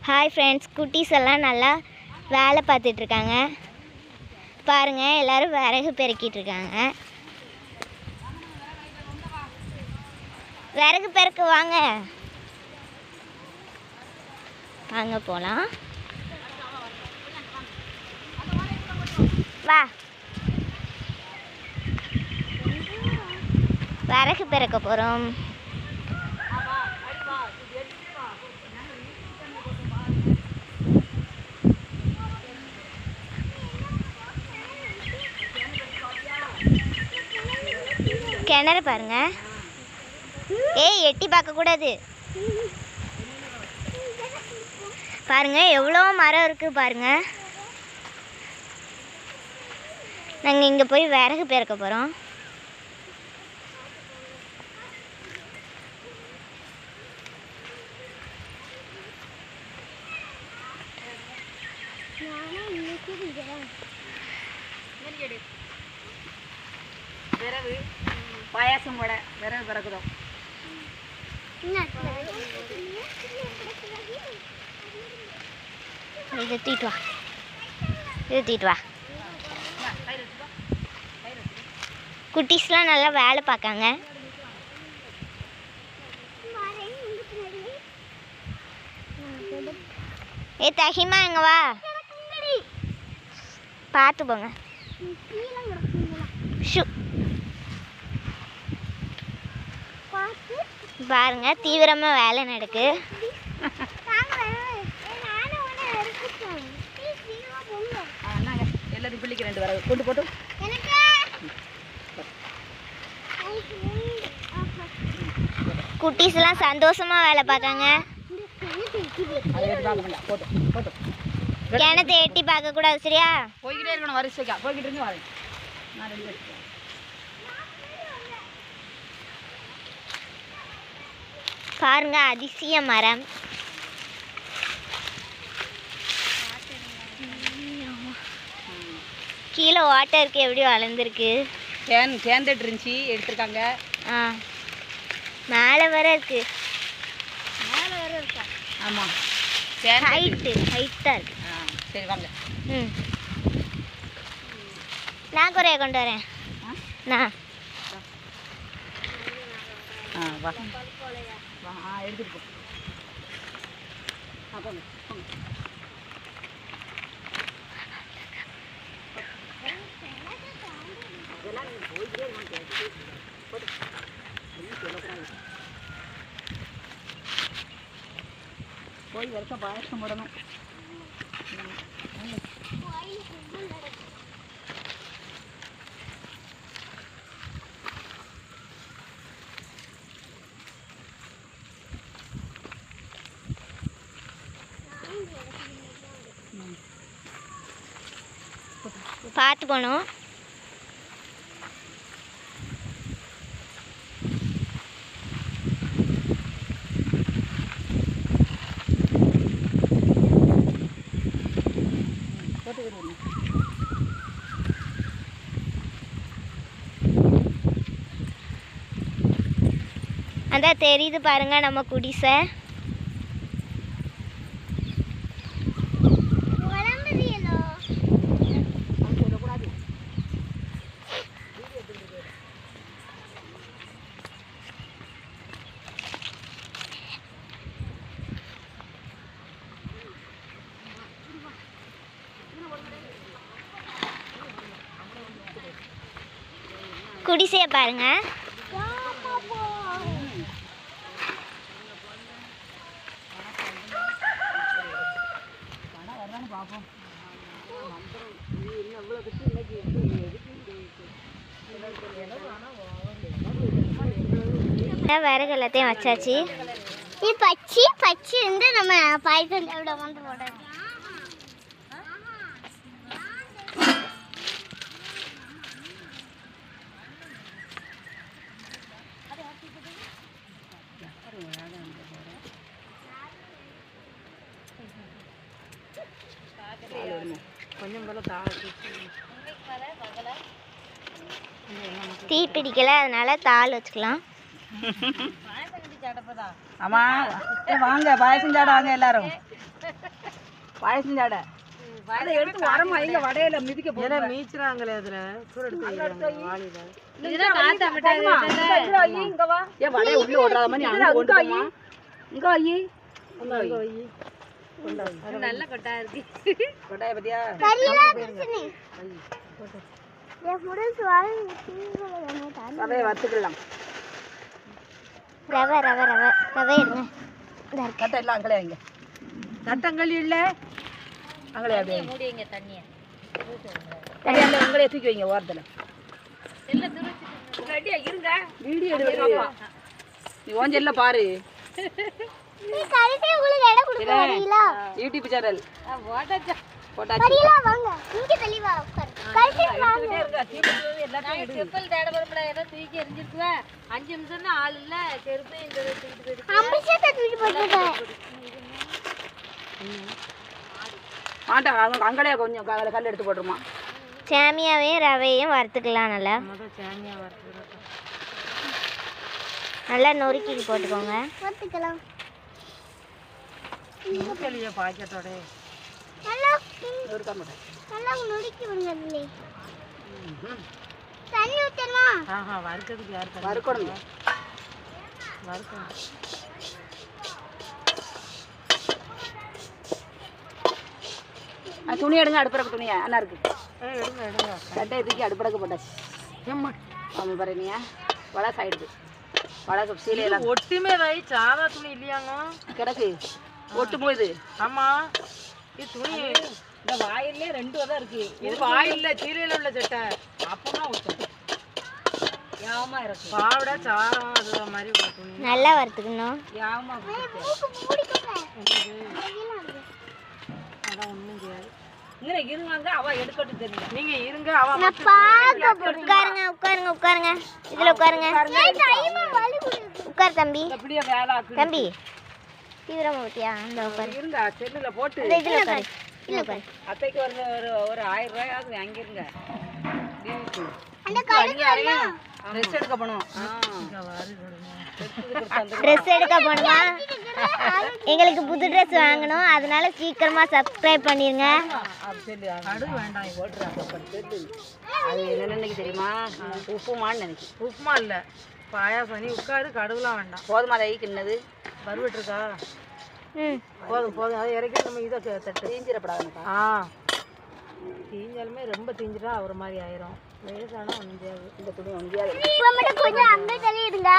Hi friends, குட்டீஸ் எல்லாம் நல்லா வேலை பார்த்துட்ருக்காங்க. பாருங்கள், எல்லோரும் விறகு பெருக்கிட்டு இருக்காங்க. விறகு பெருக்க வாங்க வாங்க போகலாம். வா, விறகு பெருக்க போகிறோம். கிணறு பாருங்க. ஏய், எட்டி பார்க்கக்கூடாது. பாருங்க, எவ்வளோ மரம் இருக்கு பாருங்க. நாங்கள் இங்கே போய் விறகு பெருக்க போகிறோம். விறகு பாயாசம் கூட விறகு பிறகுதோம். இதை தூக்கிட்டு வா, இதை தூக்கிட்டு வா. குட்டீஸ்லாம் நல்லா வேலை பார்க்காங்க. ஏ தஹிமா, இங்கே வா, பார்த்து போங்க. ஷூ பாருங்க, தீவிரமாக வேலை நடக்கு. எல்லாரும் பிள்ளைக்கு 2 விறகு கொண்டு போட்டு குட்டீஸ் எல்லாம் சந்தோஷமா வேலை பார்க்காங்க. கிணத்தை எட்டி பார்க்க கூடாது, சரியா? போய்கிட்டே இருக்கணும், வரிசைக்கா போய்கிட்டு இருந்து வரேன். நான் ரெடி வச்சுக்கேன். பாருங்க, அதிசய மரம். கீழே வாட்டருக்கு எப்படி வளர்ந்துருக்கு. கேந்துட்டு இருந்துச்சு, எடுத்துருக்காங்க. மேலே வர இருக்கு. ஆமாம், ஹைட்டாக இருக்கு. சரி வாங்க. நான் குறைய கொண்டு வரேன். நான் எடுத்துட்டு போ. போய் வருஷம் பாயசம் போடணும். பார்த்து போகணும். அதான் தெரியுது பாருங்க நம்ம குடிசை. குடிசையை பாருங்க. விறகு எல்லாத்தையும் வச்சாச்சு. பச்சி இருந்து நம்ம பாய்சன் சாப்பிட வந்து போடுறோம். கொஞ்சம் தீ பிடிக்கல, அதனால தாள் வச்சுக்கலாம். ஆமா, வாங்க பாயசம் சாப்பிட வாங்க எல்லாரும். பாயசம் சாடை அதை எடுத்து வரமா இங்க வடையில மிதிக்க போற மீச்சுறாங்களே அதுல கூட எடுத்து வாளில இங்க வா ஏ வடைய உள்ள ஓடுறாத மாதிரி அங்க கொண்டு போமா இங்க ஐயே நல்ல கொட்டா இருக்கு கொட்டாய பத்தியா ரவை வறுத்துக்கலாம் ரவை ரவை ரவை ரவை எடுங்க கட்டை எல்லாம் அங்களே வைங்க தட்டங்கள் இல்ல அங்களே அப்படியே மூடிங்க தண்ணிய தண்ணியில உங்களே தூக்கி வைங்க ஓரத்துல ரெடியா இருங்க வீடியோ எடுங்க நீ ஓஞ்சல்ல பாரு நீ கரெக்ட்டா உங்களுக்கு இடம் கொடுக்க வரீங்களா யூடியூப் சேனல் போட்டாச்சு போட்டாச்சு வரீங்களா வாங்க இங்க தெளிவா உட்காரு கரெக்ட்டா வாங்க இருங்க தீபத்து எல்லாத்தையும் எடு செப்பல் தேட வரப்பட ஏதோ தூக்கி எறிஞ்சிருக்குவ 5 நிமிஷம் தான் ஆள் இல்ல செருப்பு இந்த தூக்கிட்டு போயிடு அம்பிஷத்தை தூக்கி போட்டுருக்கேன் மாட்டா அங்கடே கொஞ்சம் கல் எடுத்து போட்டுருமா சேமியாவையும் ரவையும் வறுத்துக்கலாம் நல்லா சேமியா வறுத்துறோம் நல்லா நொறுக்கி போட்டுக்கோங்க வறுத்துக்கலாம் மூக்கலிய பாக்கெட்டோட நல்லா நொறுக்க மாட்டேன் நல்லா நொறுக்கி விடுங்க அதுல தண்ணி ஊத்தணுமா ஆஹா வறுக்கிறதுக்கு யார் தண்ணி வறுக்கணும் வறுக்கணும் துணி எடுங்க அடுப்பறக்கு துணியா என்ன இருக்கு எடுங்க எடுங்க சட்டையை தூக்கி அடுப்பறக்கு போட்டாச்சு ஏம்மா ஆமாம் பாருங்க வடை சைடு வடை சீலையெல்லாம் ஒட்டுமே வை சாதா துணி இல்லையாங்க கிடக்கு ஒட்டு போகுது ஆமா இது துணி இந்த வாயிலே 2 தான் இருக்கு இது வாயில்ல சீலையில உள்ள சட்டை அப்பதான் ஒட்டும் யாமா இருக்கு பாவடை சாரம் அது மாதிரி ஒரு துணி நல்லா வறுத்துக்கணும் யாமா அதான் ஒண்ணும் செய்யாது இங்க இருங்க அவ எடுக்கட்டு தெரியல நீங்க இருங்க அவ உட்காருங்க உட்காருங்க உட்காருங்க இதுல உட்காருங்க உட்கார் தம்பி அப்படியே வேலை ஆக்கு தம்பி தீவிரமா ஊத்தியா அந்த உட்காரு இருங்க செல்லுல போட்டு இந்த இதுல உட்காரு இல்ல உட்காரு அத்தைக்கு ஒரு 1000 ரூபாயாவது வாங்கிருங்க ட்ரெஸ் எடுக்க போனோம் ட்ரெஸ் எடுக்க போகணுமா எங்களுக்கு புது ட்ரெஸ் வாங்கணும் அதனால சீக்கிரமா சப்ஸ்கிரைப் பண்ணிருங்க கடுகு வேண்டாம் அது என்ன நினைக்க தெரியுமா உப்புமான்னு நினைக்கிறேன் உப்புமா இல்ல பாயாசம் நீ உட்காரு கடுகுலாம் வேண்டாம் போதுமா தை கிண்ணது கருவிட்டு இருக்கா ம் போதும் போதும் அதை இறக்கி நம்ம இதை தட்டு தீஞ்சிடப்படாதுப்பா ஆ தீஞ்சாலுமே ரொம்ப தீஞ்சிட்டா ஒரு மாதிரி ஆயிரும் லேசானா ஒன்றும் செய்யாது இந்த துணி ஒன்றியாது கொஞ்சம் அங்க தள்ளிடுங்க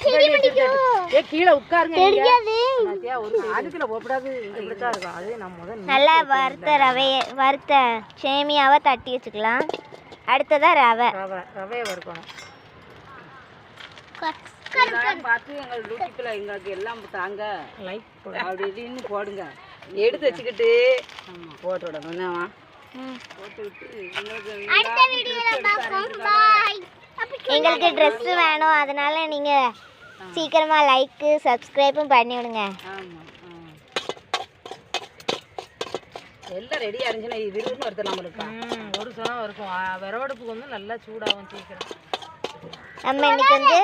கிளி பிடிக்கும் ஏ கீழே உட்காருங்க தெரியாது பாத்தியா ஒரு அதுக்குள்ள போகக்கூடாது இப்படித்தான் இருக்கும் அதே நான் முதல் நல்லா வறுத்த சேமியாவை தட்டி வச்சுக்கலாம் அடுத்ததா ரவை ரவையை வறுக்கணும் பார்த்து எங்கள் யூடியூப்ல எங்களுக்கு எல்லாம் தாங்க லைக் அப்படி இப்படின்னு போடுங்க எடுத்து வச்சுக்கிட்டு போட்டு விடணும் என்னவா போட்டு விட்டு எங்களுக்கு ட்ரெஸ் வேணும் அதனால நீங்க சீக்கிரமா லைக் சப்ஸ்கிரைபும் பண்ணி விடுங்க ஆமாம் எல்லாம் ரெடியாக இருந்துச்சுன்னா விரும்புன்னு ஒருத்தர் நம்மளுக்கு ஒரு சனம் இருக்கும் விறவடுப்புக்கு வந்து நல்லா சூடாகும் சீக்கிரம் நம்ம இன்னைக்கு வந்து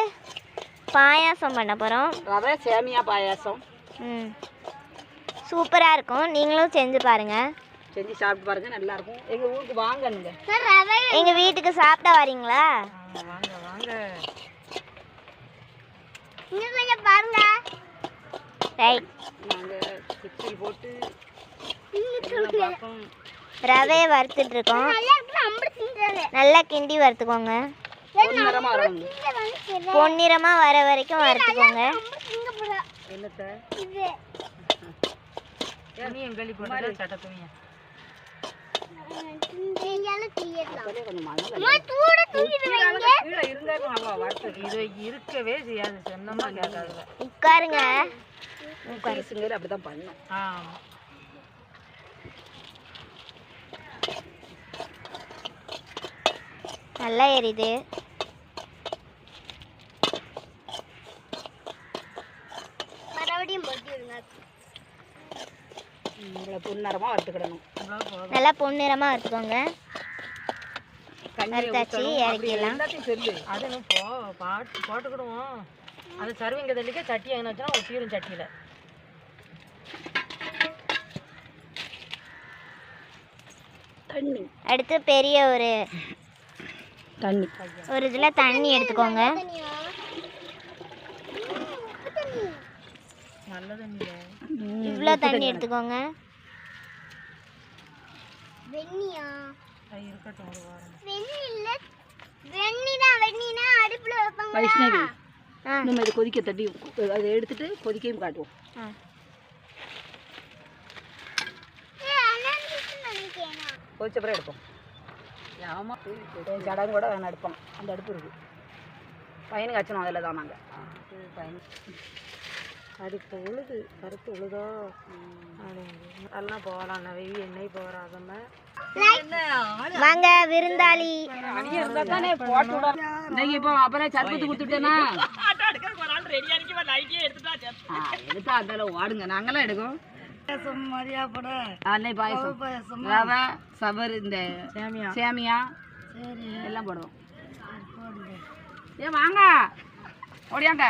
பாயாசம் பண்ண போறோம் ரவை சேமியா பாயாசம் சூப்பரா இருக்கும் நீங்களும் செஞ்சு பாருங்க செஞ்சு சாப்பிட்டு பாருங்க நல்லா இருக்கும் எங்க ஊருக்கு வாங்கணுங்க எங்க வீட்டுக்கு சாப்பிட வரீங்களா வாங்க வாங்க பாருங்க ரைட் நாங்க கிச்சடி போட்டு ரவையை வறுத்துட்டு இருக்கோம் நல்லா கிண்டி வறுத்துக்கோங்க பொன்னிறமா வரணும் பொன்னிறமா வர வரைக்கும் வறுத்துக்கோங்க என்னத்த துணியும் களி போட்டு சட்டை துணியா இது இருக்கவே செய்யாது சொன்னமா கேட்காது உட்காருங்க அப்படிதான் பண்ணும் நல்லா எரியுது மறுபடியும் பொன்னிறமா வறுத்துக்கிடணும் நல்லா பொன்னிறமா வறுத்துக்கோங்க வறுத்தாச்சு இறக்கிடலாம் எல்லாத்தையும் சொல்லு அது போட்டுக்கிடுவோம் அது சர்விங்க தள்ளிக்க சட்டி எங்கே வச்சுனா ஒட்டிடும் சட்டியில் தண்ணி. அடுத்து பெரிய ஒரு தண்ணி. ஒரு இதில் தண்ணி எடுத்துக்கோங்க. நல்ல தண்ணியா? இவ்வளோ தண்ணி எடுத்துக்கோங்க. இருக்கட்டும் ஒரு வாரம். வைஷ்ணவி நம்ம இதை கொதிக்க தட்டி அதை எடுத்துட்டு கொதிக்கையும் காட்டுவோம். கொதிச்சப்பறம் எடுப்போம். ஆமாம், சடங்கு கூட வேணா எடுப்போம். அந்த அடுப்பு இருக்குது. பையனுக்கு அச்சனும் அதில் தான் நாங்கள். பையன் அதுக்கு உழுது கருத்து உழுதோ அதெல்லாம் போகலாம். வெய்ய எண்ணெய் போகிறாதம்ம வாங்க விருந்தாளி. இன்னைக்கு இப்போ அப்புறம் சர்பத்து கொடுத்துட்டேன்னா எடுத்தா அதில் வாடுங்க. நாங்களாம் எடுக்கோம். அன்னை பாயசம், ரவை, சபர், இந்த சேமியா எல்லாம் போடுவோம். ஏன் வாங்க ஓடியாங்க.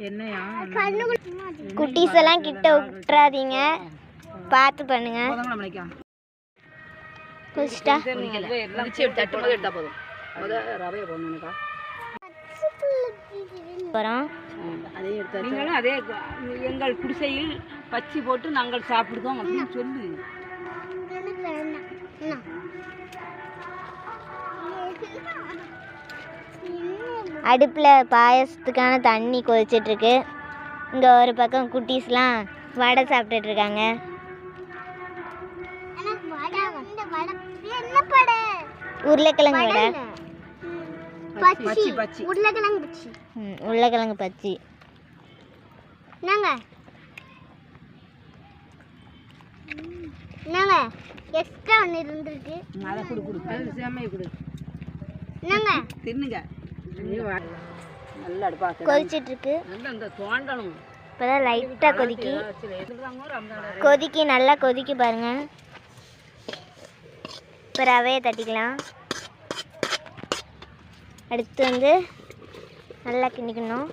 என்னையா குட்டீஸ் எல்லாம் கிட்ட விட்டுறாதீங்க, பார்த்து பண்ணுங்க. குடிச்சிட்டா தட்டும்போது எடுத்தா போதும். ரவையை போடணும்க்கா. அப்புறம் நீங்களும் அதே எங்கள் குடிசையில் பச்சி போட்டு நாங்கள் சாப்பிடுதோம் அப்படின்னு சொல்லு. அடுப்பில் பாயசத்துக்கான தண்ணி கொதிச்சிட்ருக்கு. இங்கே ஒரு பக்கம் குட்டீஸ்லாம் வடை சாப்பிட்டுட்ருக்காங்க. உருளைக்கிழங்கு வடை. உருளைக்கிழங்கு பச்சி. எக்ஸ்ட்ரா ஒன்று இருந்துருக்கு. அதை கொடு கொடு. சேமையை கொடு. தின்னுங்க. நல்லா அடுப்பா கொதிச்சிட்ருக்கு. இந்த தோண்டணும். இப்போதான் லைட்டாக கொதிக்கி நல்லா கொதிக்கி பாருங்க. இப்போ ரவையை தட்டிக்கலாம். அடுத்து வந்து நல்லா கிண்டிக்கணும்.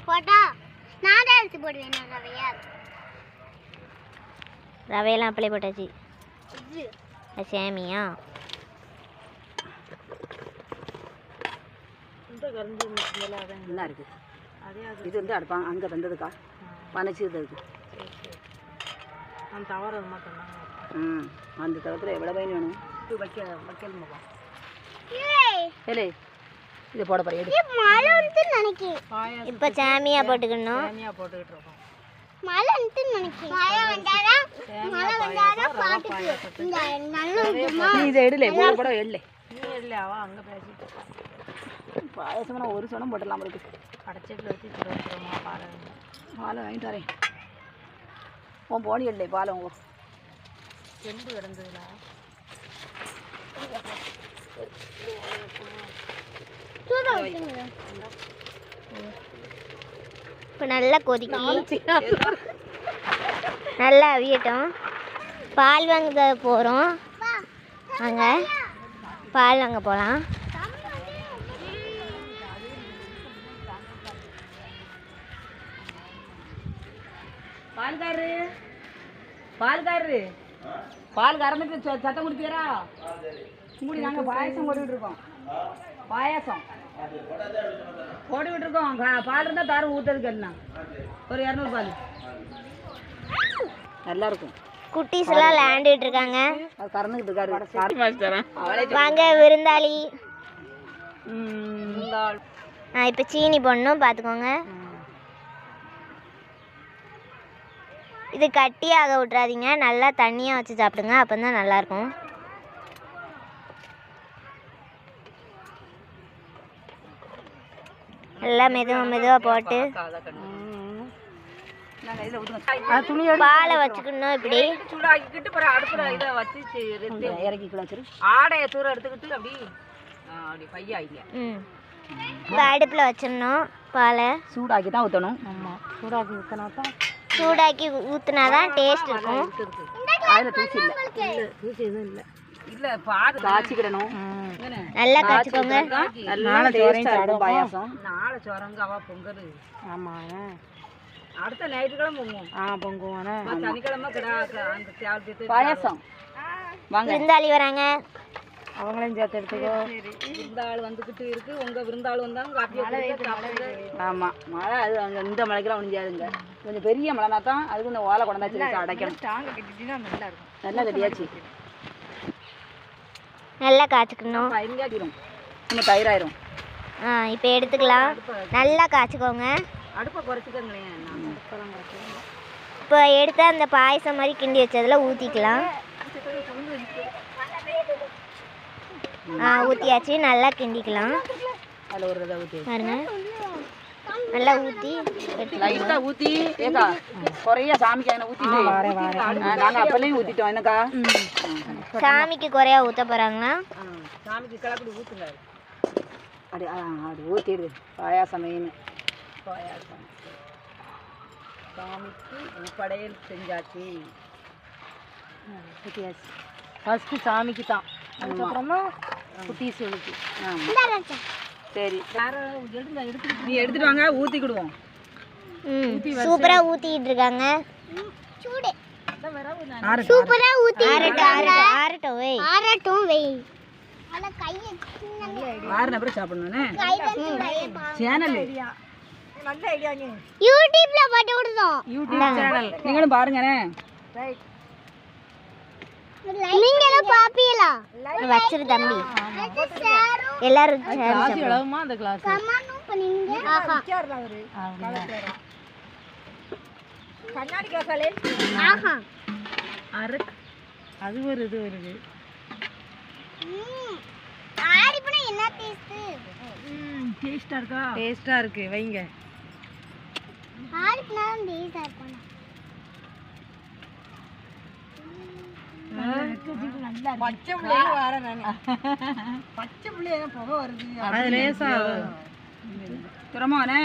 போட்டா நான் தான் எடுத்து போடுவேன். ரவையெல்லாம் அப்ளை போட்டாச்சு. சேமியா நல்லா இருக்கு. இது வந்து அடுப்பா அங்கே தந்ததுக்கா பனைச்சது இருக்கு. அந்த தவறு மாட்டோம். அந்த தவத்தில் எவ்வளோ பயன் வேணும் வைக்கணுமாப்பா. ஏலே இதை போட போகிறேன். இப்போ சேமியா போட்டுக்கணும். சேமியா போட்டுக்கிட்டு இருக்கோம். இதை எடுல கூட எடுல. நீ இல்லையாவா அங்கே பேசிட்டு பாயசம்னா ஒரு சொடம் போட்டுடலாம். உங்களுக்கு கடைச்சட்டில் வச்சு வச்சுருவோமா? பாலை வாங்கிட்டு வரேன். உன் போனி இல்லை பாலை உங்க செம்பு கிடந்ததுல இப்போ நல்லா கொதிக்கி நல்லா அவியட்டும். பால் வாங்க போகிறோம். அங்கே பால் வாங்க போகலாம். பால்காரரு பால்காரரு பால் கறந்துட்டு சத்தம் கொடுப்பீரா? மூடி நாங்கள் பாயசம் போட்டுக்கிட்டு இருக்கோம். பாயாசம் போட்டுக்கிட்டு இருக்கோம். பால் இருந்தால் தாரம் ஊற்றுறதுக்கு எல்லாம் ஒரு 200 பால் நல்லா இருக்கும். குட்டீஸ் எல்லாம் விளையாண்டுட்டு இருக்காங்க. அது கறந்துக்கிட்டு இருக்காரு. வாங்க விருந்தாளி. இப்போ சீனி போடணும், பார்த்துக்கோங்க. இது கட்டியாக விட்றாதீங்க, நல்லா தண்ணியாக வச்சு சாப்பிடுங்க, அப்போ தான் நல்லாயிருக்கும். எல்லாம் மெதுவாக போட்டு பாலை வச்சுக்கணும். இப்படி சூடாக்கிட்டு அடுப்பில் இதை வச்சு இறக்கிக்கலாம். ஆடையை தூரம் எடுத்துக்கிட்டு அப்படி அப்படி பையாயிங்க. இப்போ அடுப்பில் வச்சிடணும். பாலை சூடாக்கி தான் ஊற்றணும். ஆமாம், சூடாக்கி ஊற்றினா தான் சூடாக்கி ஊற்றினா தான் டேஸ்ட் இருக்கும். அதில் தூசி இல்லை. தூசி எதுவும் இல்லை. இல்லை பார்த்து காய்ச்சிக்கிடணும். நல்லா காய்ச்சிக்கோங்க. நல்லா டேஸ்ட்டாக இருக்கும் பாயாசம். நாளை சொரங்காவா பொங்கல். ஆமாங்க. அடுத்த ஞாயிற்றுக்கிழமை பொங்குவோம். பொங்குவானே. சனிக்கிழமை பாயாசம். வாங்க விருந்தாளி வராங்க, அவங்களையும் சேர்த்து எடுத்துக்கோ. விருந்தாள் வந்துக்கிட்டு இருக்கு. உங்கள் விருந்தாள் வந்தாங்க ஆமாம். மழை அது அங்கே இந்த மழைக்கெல்லாம் ஒழிஞ்சாதுங்க. கொஞ்சம் பெரிய மழைனா தான் அதுக்கு இந்த ஓலை கொண்டாச்சு அடைக்கணும். நல்லா கட்டியாச்சு. நல்லா காய்ச்சிக்கணும். பயிராக்கிடும், நம்ம தயிராயிரும். இப்போ எடுத்துக்கலாம். நல்லா காய்ச்சிக்கோங்க. அடுப்பை குறைச்சிக்கோங்களேன். இப்போ எடுத்து அந்த பாயசம் மாதிரி கிண்டி வச்சதில் ஊற்றிக்கலாம். ஊற்றியாச்சு. நல்லா கிண்டிக்கலாம். அதில் ஒரு இதை ஊற்றி பாருங்க, நல்லா ஊற்றி லைட்டாக ஊற்றி ஏக்கா குறைய சாமிக்கு என்ன ஊற்றி நாங்கள் அப்போலையும் ஊற்றிட்டோம். என்னக்கா சாமிக்கு குறையா ஊற்ற போகிறாங்களா? சாமிக்கு கிளப்பி ஊற்றுங்க. அப்படி அப்படி ஊற்றிடுது. பாயாசம் மெயின். பாயாசம் சாமிக்கு படையல் செஞ்சாச்சு. ஊற்றியாச்சு. ஃபஸ்ட்டு சாமிக்கு தான், அதுக்கப்புறம் தான் குட்டி சொல்லுக்கு. சரி, நீ எடுத்துட்டு வாங்க, ஊற்றிக்கிடுவோம். சூப்பராக ஊற்றிக்கிட்டு இருக்காங்க. சூப்பராக ஊற்றி ஆறட்டும் வை. ஆறுன அப்புறம் சாப்பிடணும்னே. சேனல் யூடியூப்ல போட்டு விடுதோம். யூடியூப் சேனல் நீங்களும் பாருங்கண்ணே. நீங்களும் பாப்பீங்களா? வச்சிரு தம்பி. எல்லாரும் கிளாஸ் எவ்வளவுமா அந்த கிளாஸ்? கண்ணாடி கிளாஸாலே அது ஒரு இது வருது. டேஸ்டா இருக்கா? டேஸ்டா இருக்கு, வைங்க. பச்சை பிள்ளைங்க வர நானு. பச்சை பிள்ளைங்க புகை வருது. அது லேசா துறமானே